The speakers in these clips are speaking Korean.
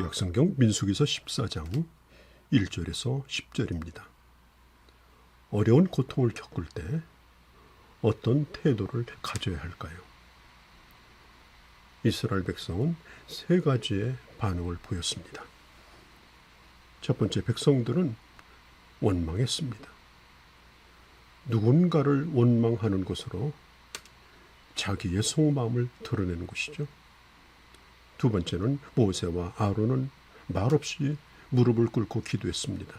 구약성경 민수기서 14장 1절에서 10절입니다. 어려운 고통을 겪을 때 어떤 태도를 가져야 할까요? 이스라엘 백성은 세 가지의 반응을 보였습니다. 첫 번째, 백성들은 원망했습니다. 누군가를 원망하는 것으로 자기의 속마음을 드러내는 것이죠. 두 번째는 모세와 아론은 말없이 무릎을 꿇고 기도했습니다.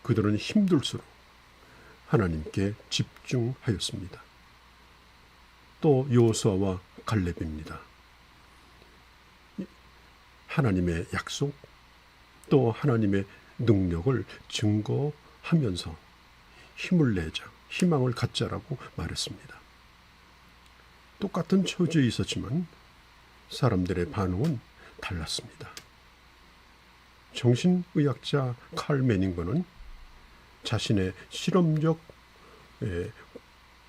그들은 힘들수록 하나님께 집중하였습니다. 또 여호수아와 갈렙입니다. 하나님의 약속, 또 하나님의 능력을 증거하면서 힘을 내자, 희망을 갖자라고 말했습니다. 똑같은 처지에 있었지만 사람들의 반응은 달랐습니다. 정신의학자 칼 매닝거는 자신의 실험적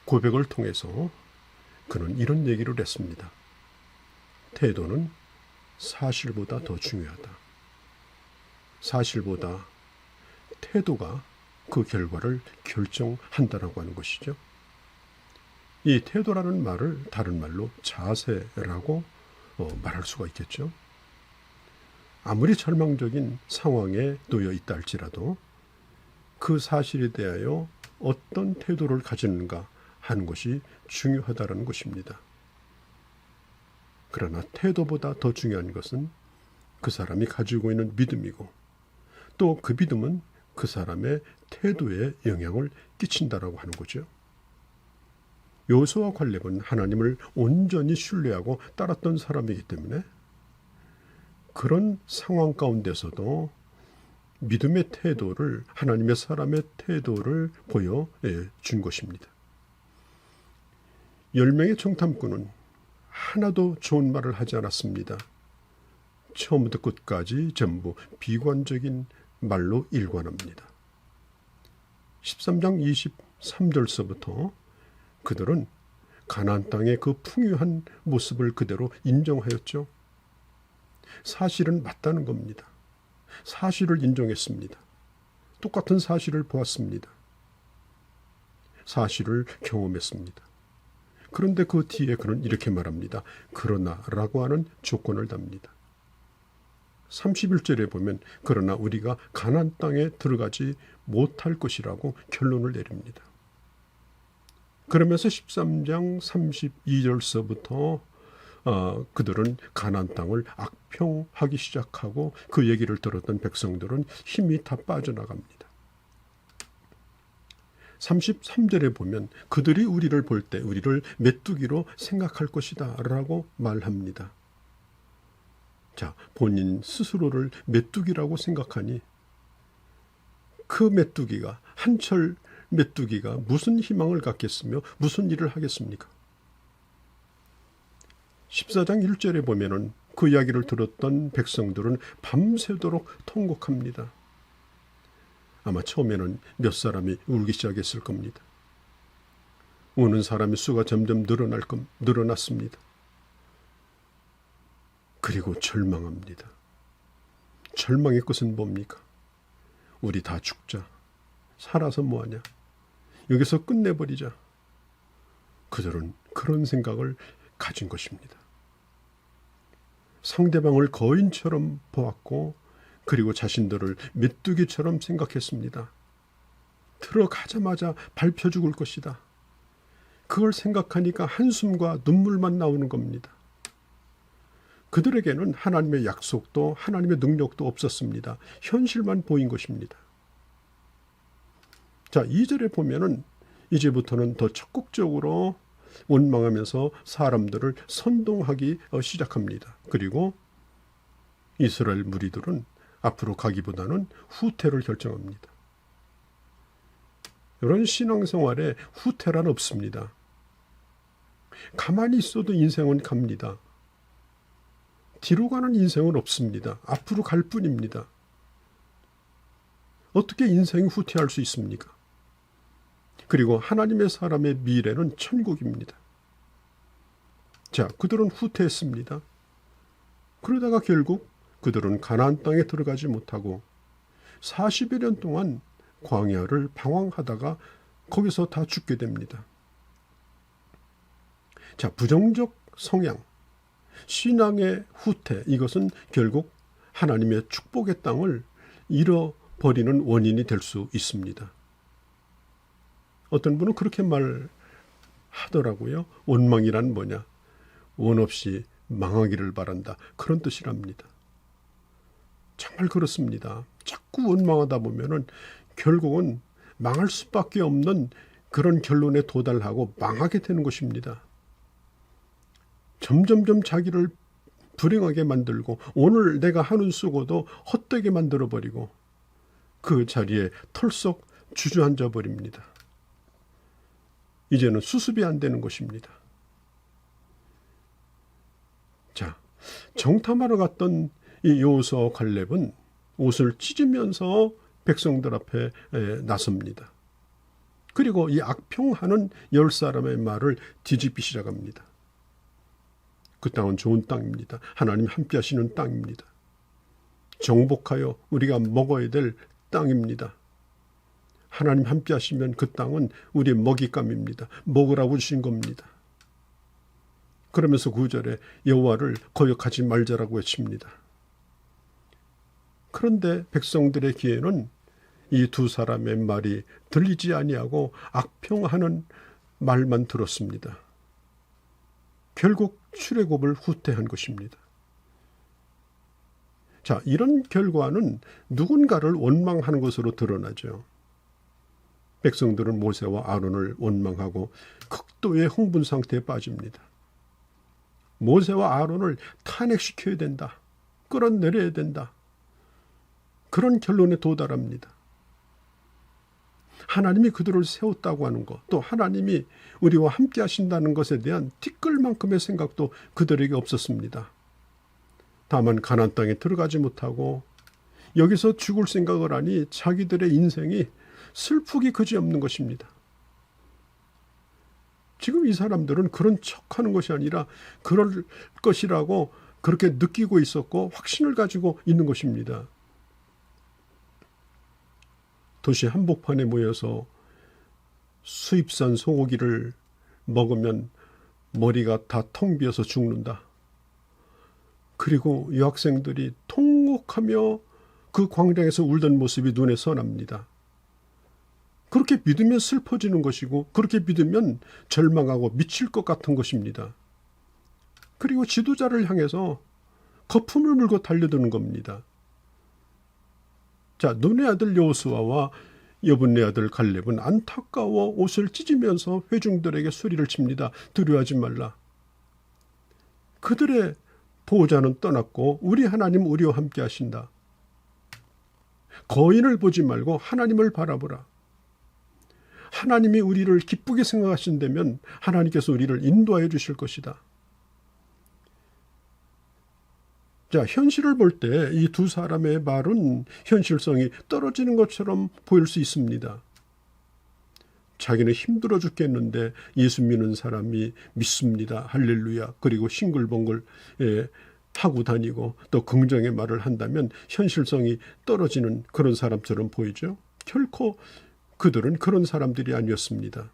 고백을 통해서 그는 이런 얘기를 했습니다. 태도는 사실보다 더 중요하다. 사실보다 태도가 그 결과를 결정한다라고 하는 것이죠. 이 태도라는 말을 다른 말로 자세라고 말할 수가 있겠죠. 아무리 절망적인 상황에 놓여 있다 할지라도 그 사실에 대하여 어떤 태도를 가지는가 하는 것이 중요하다는 것입니다. 그러나 태도보다 더 중요한 것은 그 사람이 가지고 있는 믿음이고 또 그 믿음은 그 사람의 태도에 영향을 끼친다라고 하는 거죠. 여호수아와 갈렙은 하나님을 온전히 신뢰하고 따랐던 사람이기 때문에 그런 상황 가운데서도 믿음의 태도를, 하나님의 사람의 태도를 보여준 것입니다. 10명의 정탐꾼은 하나도 좋은 말을 하지 않았습니다. 처음부터 끝까지 전부 비관적인 말로 일관합니다. 13장 23절서부터 그들은 가나안 땅의 그 풍요한 모습을 그대로 인정하였죠. 사실은 맞다는 겁니다. 사실을 인정했습니다. 똑같은 사실을 보았습니다. 사실을 경험했습니다. 그런데 그 뒤에 그는 이렇게 말합니다. 그러나 라고 하는 조건을 답니다. 31절에 보면 그러나 우리가 가나안 땅에 들어가지 못할 것이라고 결론을 내립니다. 그러면서 13장 32절서부터 그들은 가나안 땅을 악평하기 시작하고 그 얘기를 들었던 백성들은 힘이 다 빠져나갑니다. 33절에 보면 그들이 우리를 볼 때 우리를 메뚜기로 생각할 것이다 라고 말합니다. 자, 본인 스스로를 메뚜기라고 생각하니 그 메뚜기가, 한철 메뚜기가 무슨 희망을 갖겠으며 무슨 일을 하겠습니까? 14장 1절에 보면은 그 이야기를 들었던 백성들은 밤새도록 통곡합니다. 아마 처음에는 몇 사람이 울기 시작했을 겁니다. 우는 사람의 수가 점점 늘어났습니다. 그리고 절망합니다. 절망의 끝은 뭡니까? 우리 다 죽자. 살아서 뭐하냐? 여기서 끝내버리자. 그들은 그런 생각을 가진 것입니다. 상대방을 거인처럼 보았고 그리고 자신들을 메뚜기처럼 생각했습니다. 들어가자마자 밟혀 죽을 것이다. 그걸 생각하니까 한숨과 눈물만 나오는 겁니다. 그들에게는 하나님의 약속도 하나님의 능력도 없었습니다. 현실만 보인 것입니다. 자, 2절에 보면은 이제부터는 더 적극적으로 원망하면서 사람들을 선동하기 시작합니다. 그리고 이스라엘 무리들은 앞으로 가기보다는 후퇴를 결정합니다. 이런 신앙생활에 후퇴란 없습니다. 가만히 있어도 인생은 갑니다. 뒤로 가는 인생은 없습니다. 앞으로 갈 뿐입니다. 어떻게 인생이 후퇴할 수 있습니까? 그리고 하나님의 사람의 미래는 천국입니다. 자, 그들은 후퇴했습니다. 그러다가 결국 그들은 가나안 땅에 들어가지 못하고 40여 년 동안 광야를 방황하다가 거기서 다 죽게 됩니다. 자, 부정적 성향, 신앙의 후퇴, 이것은 결국 하나님의 축복의 땅을 잃어버리는 원인이 될 수 있습니다. 어떤 분은 그렇게 말하더라고요. 원망이란 뭐냐? 원 없이 망하기를 바란다. 그런 뜻이랍니다. 정말 그렇습니다. 자꾸 원망하다 보면은 결국은 망할 수밖에 없는 그런 결론에 도달하고 망하게 되는 것입니다. 점점점 자기를 불행하게 만들고 오늘 내가 하는 수고도 헛되게 만들어버리고 그 자리에 털썩 주저앉아 버립니다. 이제는 수습이 안 되는 것입니다. 자, 정탐하러 갔던 이 여호수아와 갈렙은 옷을 찢으면서 백성들 앞에 나섭니다. 그리고 이 악평하는 10사람의 말을 뒤집기 시작합니다. 그 땅은 좋은 땅입니다. 하나님 함께 하시는 땅입니다. 정복하여 우리가 먹어야 될 땅입니다. 하나님 함께 하시면 그 땅은 우리의 먹잇감입니다. 먹으라고 주신 겁니다. 그러면서 9절에 여호와를 거역하지 말자라고 외칩니다. 그런데 백성들의 귀에는 이 두 사람의 말이 들리지 아니하고 악평하는 말만 들었습니다. 결국 출애굽을 후퇴한 것입니다. 자, 이런 결과는 누군가를 원망하는 것으로 드러나죠. 백성들은 모세와 아론을 원망하고 극도의 흥분 상태에 빠집니다. 모세와 아론을 탄핵시켜야 된다. 끌어내려야 된다. 그런 결론에 도달합니다. 하나님이 그들을 세웠다고 하는 것, 또 하나님이 우리와 함께 하신다는 것에 대한 티끌만큼의 생각도 그들에게 없었습니다. 다만 가나안 땅에 들어가지 못하고 여기서 죽을 생각을 하니 자기들의 인생이 슬프기 그지없는 것입니다. 지금 이 사람들은 그런 척하는 것이 아니라 그럴 것이라고 그렇게 느끼고 있었고 확신을 가지고 있는 것입니다. 도시 한복판에 모여서 수입산 소고기를 먹으면 머리가 다 텅 비어서 죽는다. 그리고 여학생들이 통곡하며 그 광장에서 울던 모습이 눈에 선합니다. 그렇게 믿으면 슬퍼지는 것이고 그렇게 믿으면 절망하고 미칠 것 같은 것입니다. 그리고 지도자를 향해서 거품을 물고 달려드는 겁니다. 자, 눈의 아들 여호수아와 여분네 아들 갈렙은 안타까워 옷을 찢으면서 회중들에게 소리를 칩니다. 두려워하지 말라. 그들의 보호자는 떠났고 우리 하나님 우리와 함께 하신다. 거인을 보지 말고 하나님을 바라보라. 하나님이 우리를 기쁘게 생각하신다면 하나님께서 우리를 인도하여 주실 것이다. 자, 현실을 볼 때 이 두 사람의 말은 현실성이 떨어지는 것처럼 보일 수 있습니다. 자기는 힘들어 죽겠는데 예수 믿는 사람이 믿습니다. 할렐루야. 그리고 싱글벙글 하고 다니고 또 긍정의 말을 한다면 현실성이 떨어지는 그런 사람처럼 보이죠. 결코 그들은 그런 사람들이 아니었습니다.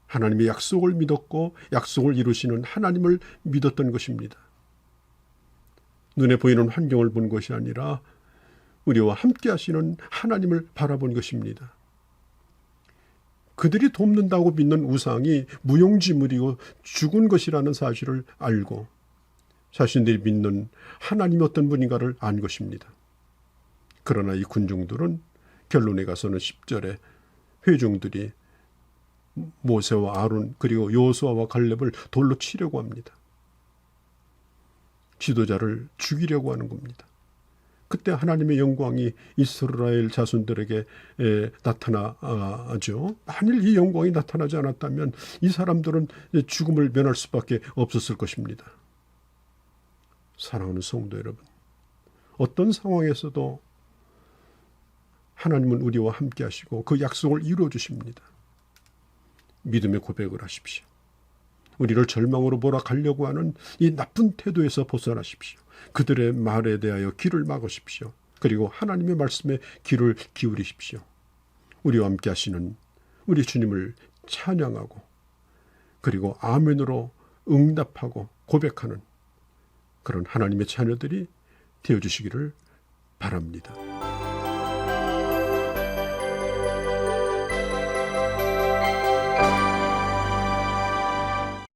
하나님의 약속을 믿었고 약속을 이루시는 하나님을 믿었던 것입니다. 눈에 보이는 환경을 본 것이 아니라 우리와 함께 하시는 하나님을 바라본 것입니다. 그들이 돕는다고 믿는 우상이 무용지물이고 죽은 것이라는 사실을 알고 자신들이 믿는 하나님이 어떤 분인가를 안 것입니다. 그러나 이 군중들은 결론에 가서는 10절에 회중들이 모세와 아론 그리고 여호수아와 갈렙을 돌로 치려고 합니다. 지도자를 죽이려고 하는 겁니다. 그때 하나님의 영광이 이스라엘 자손들에게 나타나죠. 만일 이 영광이 나타나지 않았다면 이 사람들은 죽음을 면할 수밖에 없었을 것입니다. 사랑하는 성도 여러분, 어떤 상황에서도 하나님은 우리와 함께 하시고 그 약속을 이루어 주십니다. 믿음의 고백을 하십시오. 우리를 절망으로 몰아가려고 하는 이 나쁜 태도에서 벗어나십시오. 그들의 말에 대하여 귀를 막으십시오. 그리고 하나님의 말씀에 귀를 기울이십시오. 우리와 함께 하시는 우리 주님을 찬양하고 그리고 아멘으로 응답하고 고백하는 그런 하나님의 자녀들이 되어주시기를 바랍니다.